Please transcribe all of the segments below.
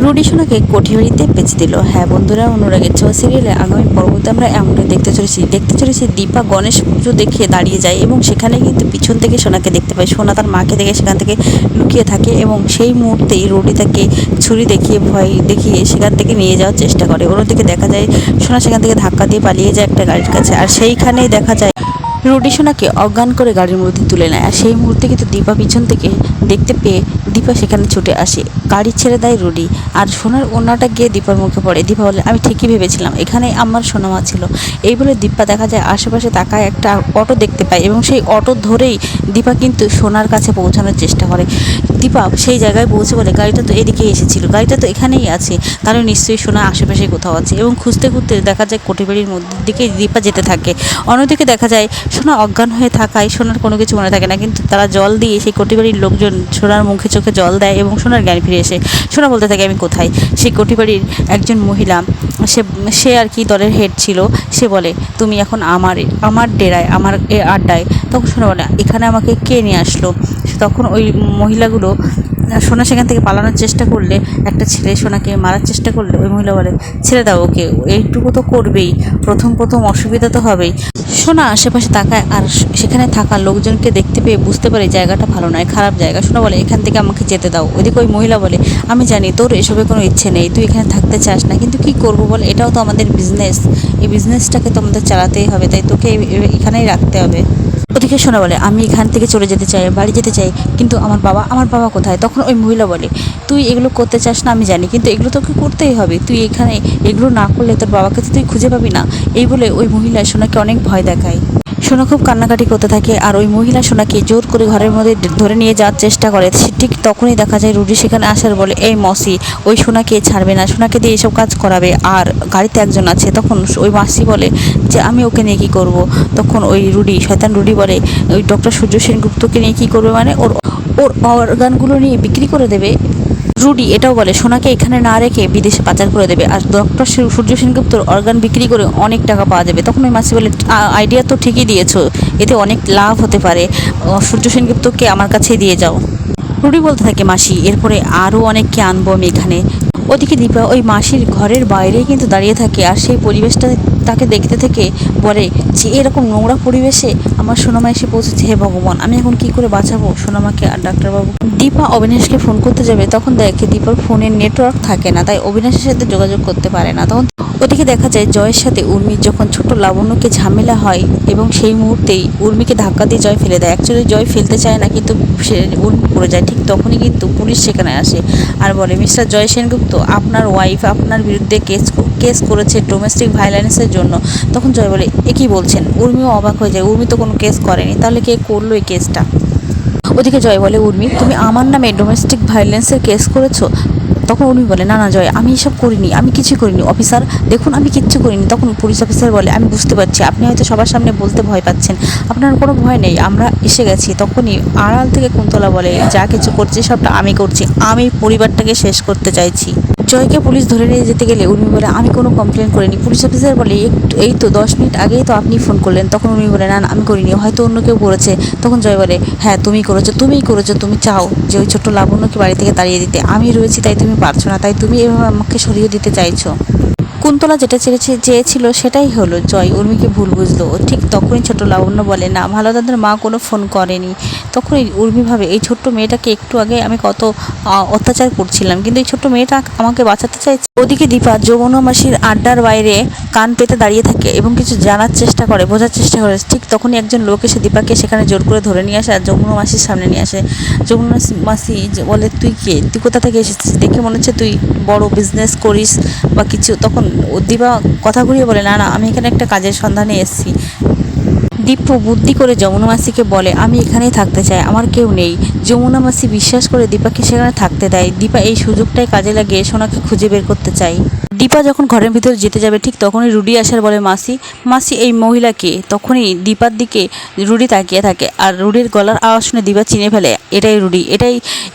Rudi সোনাকে কোঠিবাড়িতে বেঁচে দিল। হ্যাঁ বন্ধুরা, অনুরাগের ছোঁয়া সিরিয়ালে আগামী পর্বতে আমরা এমনটা দেখতে চলেছি দীপা গণেশ পুজো দেখে দাঁড়িয়ে যায় এবং সেখানে কিন্তু পিছন থেকে সোনাকে দেখতে পায়। সোনা তার মাকে দেখে সেখান থেকে লুকিয়ে থাকে এবং সেই মুহূর্তেই রুডি তাকে ছুরি দেখিয়ে ভয় দেখিয়ে সেখান থেকে নিয়ে যাওয়ার চেষ্টা করে। অন্যদিকে দেখা যায় সোনা সেখান থেকে ধাক্কা দিয়ে পালিয়ে যায় একটা গাড়ির কাছে, আর সেইখানেই দেখা যায় রুডি সোনাকে অজ্ঞান করে গাড়ির মধ্যে তুলে নেয়। আর সেই মুহূর্তে কিন্তু দীপা পিছন থেকে দেখতে পেয়ে দীপা সেখানে ছুটে আসে, গাড়ি ছেড়ে দেয় রুডি, আর সোনার ওড়নাটা গিয়ে দীপার মুখে পড়ে। দীপা বলে, আমি ঠিকই ভেবেছিলাম এখানে আমার সোনামা ছিল। এই বলে দীপা দেখা যায় আশেপাশে তাকায় একটা অটো দেখতে পায় এবং সেই অটো ধরেই দীপা কিন্তু সোনার কাছে পৌঁছানোর চেষ্টা করে। দীপা সেই জায়গায় পৌঁছে বলে, গাড়িটা তো এদিকেই এসেছিল, গাড়িটা তো এখানেই আছে, তাহলে নিশ্চয়ই সোনা আশেপাশে কোথাও আছে। এবং খুঁজতে খুঁজতে দেখা যায় কোটিবাড়ির মধ্যে দিকে দীপা যেতে থাকে। অন্যদিকে দেখা যায় সোনা অজ্ঞান হয়ে থাকায় সোনার কোনো কিছু মনে থাকে না, কিন্তু তারা জল দিয়ে সেই কোটিবাড়ির লোকজন সোনার মুখে চোখে জল দেয় এবং সোনার জ্ঞান ফিরে এসে সোনা বলতে থাকে, আমি কোথায়। সেই কোটিবাড়ির একজন মহিলা, সে আর কি দলের হেড ছিল, সে বলে, তুমি এখন আমার ডেরায়, আমার আড্ডায়। তখন সোনা বলে, এখানে আমাকে কে নিয়ে আসলো। তখন ওই মহিলাগুলো সোনা সেখান থেকে পালানোর চেষ্টা করলে, একটা ছেলে সোনাকে মারার চেষ্টা করলে ওই মহিলা বলে, ছেড়ে দাও ওকে, এইটুকু তো করবেই, প্রথম অসুবিধা তো হবেই। সোনা আশেপাশে তাকায় আর সেখানে থাকা লোকজনকে দেখতে পেয়ে বুঝতে পারে জায়গাটা ভালো নয়, খারাপ জায়গা। সোনা বলে, এখান থেকে আমাকে যেতে দাও। ওইদিকে ওই মহিলা বলে, আমি জানি তোর এসবে কোনো ইচ্ছে নেই, তুই এখানে থাকতে চাস না, কিন্তু কি করবো বল, এটাও তো আমাদের বিজনেস, এই বিজনেসটাকে তো আমাদের চালাতেই হবে, তাই তোকে এখানেই রাখতে হবে। ওদিকে সোনা বলে, আমি এখান থেকে চলে যেতে চাই, বাড়ি যেতে চাই, কিন্তু আমার বাবা কোথায়। তখন ওই মহিলা বলে, তুই এগুলো করতে চাস না আমি জানি, কিন্তু এগুলো তোকে করতেই হবে, তুই এখানে এগুলো না করলে তোর বাবাকে তো তুই খুঁজে পাবি না। এই বলে ওই মহিলা সোনাকে অনেক ভয় দেখায়। সোনা খুব কান্নাকাটি করতে থাকে আর ওই মহিলা সোনাকে জোর করে ঘরের মধ্যে ধরে নিয়ে যাওয়ার চেষ্টা করে। ঠিক তখনই দেখা যায় রুডি সেখানে আসার বলে, এই মসি, ওই সোনাকে ছাড়বে না, সোনাকে দিয়ে এসব কাজ করাবে, আর গাড়িতে একজন আছে। তখন ওই মাসি বলে যে, আমি ওকে নিয়ে কী করবো। তখন ওই শয়তান রুডি বলে, ওই ডক্টর সূর্য সেনগুপ্তকে নিয়ে কী করবে, মানে ওর অর্গানগুলো নিয়ে বিক্রি করে দেবে। রুডি এটাও বলে, সোনাকে এখানে না রেখে বিদেশে পাচার করে দেবে, আর ডক্টর সূর্য সেনগুপ্তর অর্গান বিক্রি করে অনেক টাকা পাওয়া যাবে। তখন ওই মাসি বলে, আইডিয়া তো ঠিকই দিয়েছো, এতে অনেক লাভ হতে পারে, সূর্য সেনগুপ্তকে আমার কাছেই দিয়ে যাও। রুডি বলতে থাকে, মাসি এরপরে আরও অনেককে আনবো আমি এখানে। ওদিকে দীপা ওই মাসির ঘরের বাইরেই কিন্তু দাঁড়িয়ে থাকে, আর সেই পরিবেশটা তাকে দেখতে থেকে বলে যে, এরকম নোংরা পরিবেশে আমার সোনামা এসে পৌঁছেছে, হে ভগবান, আমি এখন কি করে বাঁচাবো সোনামাকে আর ডাক্তারবাবু। দীপা অবিনাশকে ফোন করতে যাবে, তখন দেখে দীপার ফোনের নেটওয়ার্ক থাকে না, তাই অবিনাশের সাথে যোগাযোগ করতে পারে না। তখন ওদিকে দেখা যায় জয়ের সাথে উর্মির যখন ছোট লাবণ্যকে ঝামেলা হয় এবং সেই মুহূর্তেই উর্মিকে ধাক্কা দিয়ে জয় ফেলে দেয়। অ্যাকচুয়ালি জয় ফেলতে চায় না, কিন্তু সে উর্মি পড়ে যায়। ঠিক তখনই কিন্তু পুলিশ সেখানে আসে আর বলে, মিস্টার জয় সেনগুপ্ত, আপনার ওয়াইফ আপনার বিরুদ্ধে কেস করেছে ডোমেস্টিক ভায়োলেন্সের জন্য। তখন জয় বলে, এ কী বলছেন। উর্মিও অবাক হয়ে যায়, উর্মি তো কোনো কেস করেনি, তাহলে কে করলো এই কেসটা। ওদিকে জয় বলে, উর্মি তুমি আমার নামে ডোমেস্টিক ভায়োলেন্সের কেস করেছো। তখন উর্মি বলে, না জয়, আমি এসব করিনি, আমি কিছু করিনি অফিসার, দেখুন আমি কিচ্ছু করিনি। তখন পুলিশ অফিসার বলে, আমি বুঝতে পারছি আপনি হয়তো সবার সামনে বলতে ভয় পাচ্ছেন, আপনার কোনো ভয় নেই, আমরা এসে গেছি। তখনই আড়াল থেকে কুন্তলা বলে, যা কিছু করছি সবটা আমি করছি, আমি পরিবারটাকে শেষ করতে চাইছি। জয়কে পুলিশ ধরে নিয়ে যেতে গেলে উর্মি বলে, আমি কোনো কমপ্লেন করিনি। পুলিশ অফিসার বলে, এই তো 10 মিনিট আগেই তো আপনি ফোন করলেন। তখন উর্মি বলে, না আমি করিনি, হয়তো অন্য কেউ করেছে। তখন জয় বলে, হ্যাঁ তুমিই করেছো, তুমি চাও যে ওই ছোট্ট লাবণ্যকে বাড়ি থেকে তাড়িয়ে দিতে, আমি রয়েছি তাই তুমি পারছো না, তাই তুমি এভাবে আমাকে সরিয়ে দিতে চাইছো। কুন্তলা যেটা চেয়েছিল সেটাই হলো। জয় উর্মিকে ভুল বুঝলো। ঠিক তখনই ছোট লাবণ্য বলে, না ভালো দাদার মা কোনো ফোন করেনি। তখনই উর্মি ভাবে, এই ছোট্ট মেয়েটাকে একটু আগে আমি কত অত্যাচার করছিলাম, কিন্তু এই ছোট্ট মেয়েটা আমাকে বাঁচাতে চাইছে। ওদিকে দীপা যমুনা মাসির আড্ডার বাইরে কান পেতে দাঁড়িয়ে থাকে এবং কিছু জানার চেষ্টা করে, বোঝার চেষ্টা করে। ঠিক তখনই একজন লোক এসে দীপাকে সেখানে জোর করে ধরে নিয়ে আসে আর যমুনা মাসির সামনে নিয়ে আসে। যমুনা মাসি বলে, তুই কে, তুই কোথা থেকে এসেছিস, দেখে মনে হচ্ছে তুই বড় বিজনেস করিস বা কিছু। তখন দীপা কথা ঘুরিয়ে বলে, না আমি এখানে একটা কাজের সন্ধানে এসেছি। দীপু বুদ্ধি করে যমুনা মাসিকে বলে, আমি এখানেই থাকতে চাই, আমার কেউ নেই। যমুনা মাসি বিশ্বাস করে দীপাকে সেখানে থাকতে দেয়। দীপা এই সুযোগটাই কাজে লাগিয়ে সোনাকে খুঁজে বের করতে চায়। দীপা যখন ঘরের ভিতরে যেতে যাবে ঠিক তখনই রুডি আসার বলে, মাসি মাসি এই মহিলাকে। তখনই দীপার দিকে রুডি তাকিয়ে থাকে আর রুডির গলার আওয়াজ শুনে দীপা চিনে ফেলে এটাই রুডি,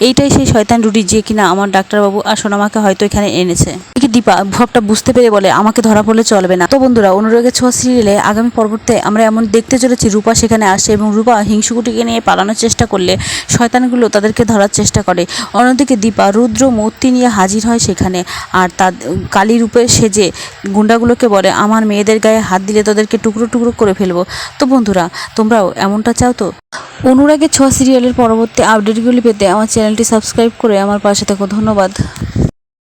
এইটাই সেই শয়তান রুডি যে কিনা আমার ডাক্তারবাবু আর সোনামাকে হয়তো এখানে এনেছে। এদিকে দীপা সবটা বুঝতে পেরে বলে, আমাকে ধরা পড়লে চলবে না। তো বন্ধুরা, অনুরাগের ছোঁয়া সিরিয়ালে আগামী পর্বতে আমরা এমন দেখতে চলেছি রূপা সেখানে আসে এবং রূপা হিংসুকুটিকে নিয়ে পালানোর চেষ্টা করলে শয়তানগুলো তাদেরকে ধরার চেষ্টা করে। অন্যদিকে দীপা রুদ্র মূর্তি নিয়ে হাজির হয় সেখানে আর তার কালী রূপে সেজে গুন্ডাগুলোকে বলে, আমার মেয়েদের গায়ে হাত দিলে তাদেরকে টুকরো টুকরো করে ফেলবো। তো বন্ধুরা, তোমরাও এমনটা চাও তো? অনুরাগের ছোঁয়া সিরিয়ালের পরবর্তী আপডেটগুলি পেতে আমার চ্যানেলটি সাবস্ক্রাইব করে আমার পাশে থাকো। ধন্যবাদ।